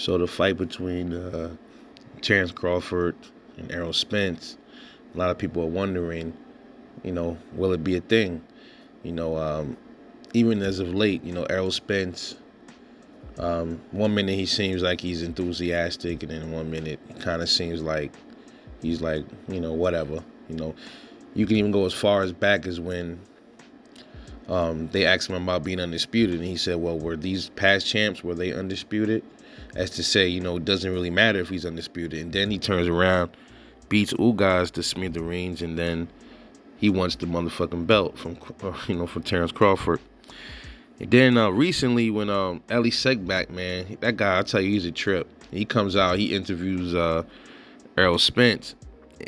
So the fight between Terrence Crawford and Errol Spence, a lot of people are wondering, will it be a thing? You know, um, Even as of late, Errol Spence, 1 minute he seems like he's enthusiastic, and then 1 minute it kind of seems like he's like, whatever. You can even go as far as back as when they asked him about being undisputed, and he said, well, were these past champs, were they undisputed? As to say, it doesn't really matter if he's undisputed. And then he turns around, beats Ugas to smithereens, and then he wants the motherfucking belt from Terrence Crawford. And then recently, when Ellie Segback, man, that guy, I tell you, he's a trip. He comes out, he interviews Errol Spence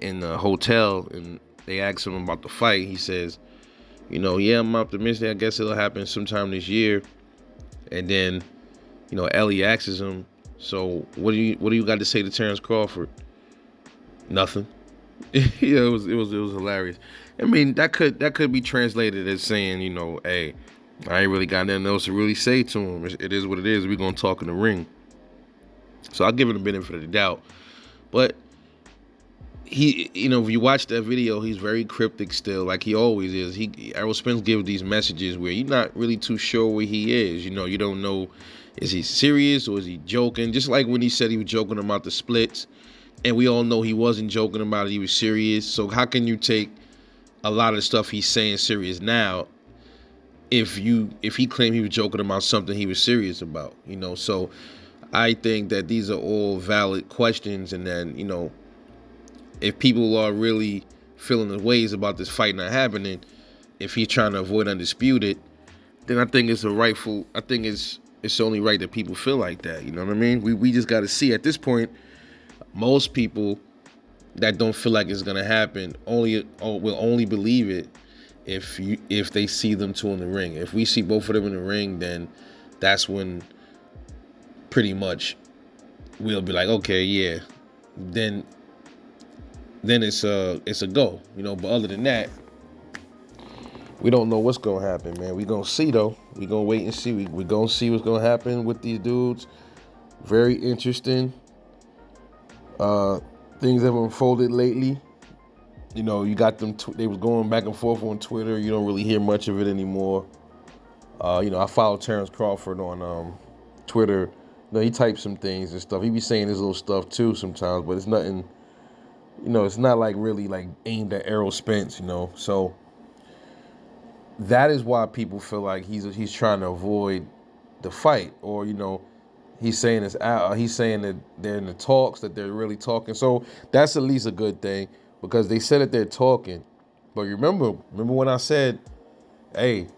in the hotel, and they ask him about the fight. He says, yeah, I'm optimistic. I guess it'll happen sometime this year. And then, Ellie asks him, so what do you got to say to Terrence Crawford? Nothing. Yeah, it was hilarious. I mean, that could be translated as saying, hey, I ain't really got nothing else to really say to him. It is what it is. We're gonna talk in the ring. So I'll give him the benefit of the doubt. But he, if you watch that video, he's very cryptic still, like he always is. Errol Spence gives these messages where you're not really too sure where he is. You don't know, is he serious or is he joking? Just like when he said he was joking about the splits, and we all know he wasn't joking about it, he was serious. So how can you take a lot of the stuff he's saying serious now if he claimed he was joking about something he was serious about? So I think that these are all valid questions, and then, if people are really feeling the ways about this fight not happening, if he's trying to avoid undisputed, then I think it's it's only right that people feel like that. You know what I mean? We just got to see at this point. Most people that don't feel like it's gonna happen will only believe it if they see them two in the ring. If we see both of them in the ring, then that's when pretty much we'll be like, okay, yeah, then it's a go. But other than that, we don't know what's gonna happen, man. We gonna see though. We gonna wait and see. We gonna see what's gonna happen with these dudes. Very interesting. Things have unfolded lately. You got them. They was going back and forth on Twitter. You don't really hear much of it anymore. I follow Terrence Crawford on Twitter. He types some things and stuff. He be saying his little stuff too sometimes, but it's nothing. It's not like really like aimed at Errol Spence. So that is why people feel like he's trying to avoid the fight, or he's saying it's out. He's saying that they're in the talks, that they're really talking. So that's at least a good thing, because they said that they're talking. But remember when I said, hey,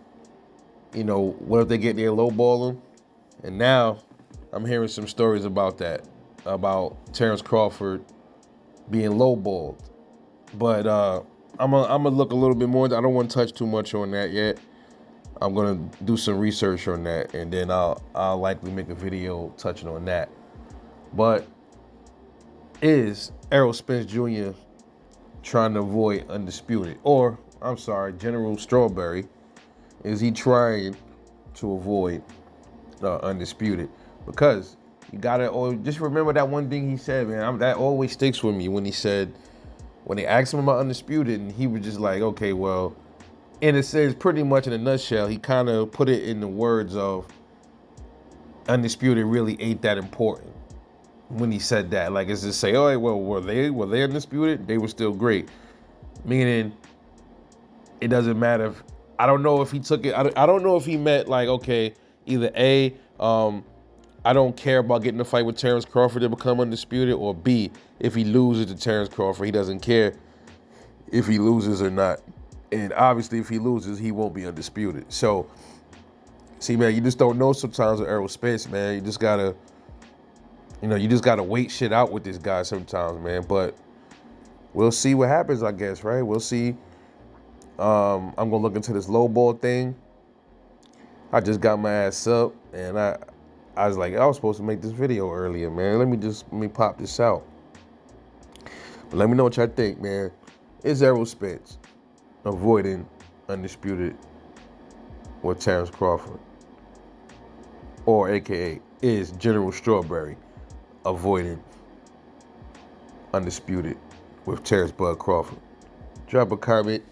what if they get there lowball him? And now I'm hearing some stories about that, about Terrence Crawford being lowballed. But I'm gonna look a little bit more. I don't want to touch too much on that yet. I'm gonna do some research on that, and then I'll likely make a video touching on that. But is Errol Spence Jr. trying to avoid undisputed, or I'm sorry, General Strawberry? Is he trying to avoid undisputed? Because you gotta just remember that one thing he said, man. That always sticks with me when he said, when they asked him about undisputed, and he was just like, okay, well. And it says pretty much in a nutshell, he kind of put it in the words of undisputed really ain't that important when he said that. Like, it's just say, oh, well, were they undisputed? They were still great. Meaning, it doesn't matter if, I don't know if he took it, I don't know if he meant like, okay, either A, I don't care about getting a fight with Terrence Crawford to become undisputed, or B, if he loses to Terrence Crawford, he doesn't care if he loses or not. And obviously, if he loses, he won't be undisputed. So, see, man, you just don't know sometimes with Errol Spence, man. You just gotta wait shit out with this guy sometimes, man. But we'll see what happens, I guess, right? We'll see. I'm gonna look into this low ball thing. I just got my ass up, and I was like, I was supposed to make this video earlier, man. Let me pop this out. But let me know what y'all think, man. Is Errol Spence avoiding undisputed with Terrence Crawford? Or AKA, is General Strawberry avoiding Undisputed with Terrence Bud Crawford. Drop a comment.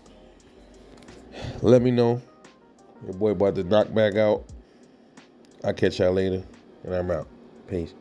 Let me know. Your boy about to knock back out. I'll catch y'all later, and I'm out. Peace.